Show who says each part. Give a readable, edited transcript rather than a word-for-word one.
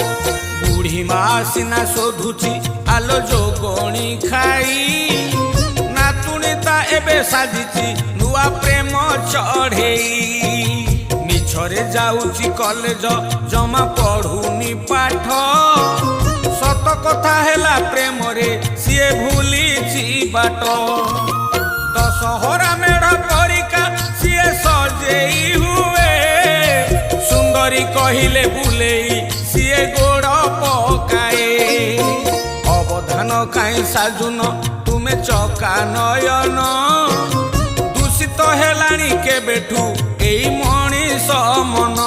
Speaker 1: बुढ़ी माँ सिना शोधुची आलो जोगणी खाई नातुणी ता एबे साजिची नुआ प्रेम चढ़ेई मिछरे जाऊची कॉलेज जमा पढ़ुनी पाठ सत कथा हेला प्रेम रे सिए भूलीची बाट दशहरा मेढ़ परिका सिए सजेई हुए सुंदरी कहिले बुलेई सिए गोड़ पकाए अवधान काई साजुन तुमे चका नयन दूषित हेलाणी केबेठू एई मणिष मन।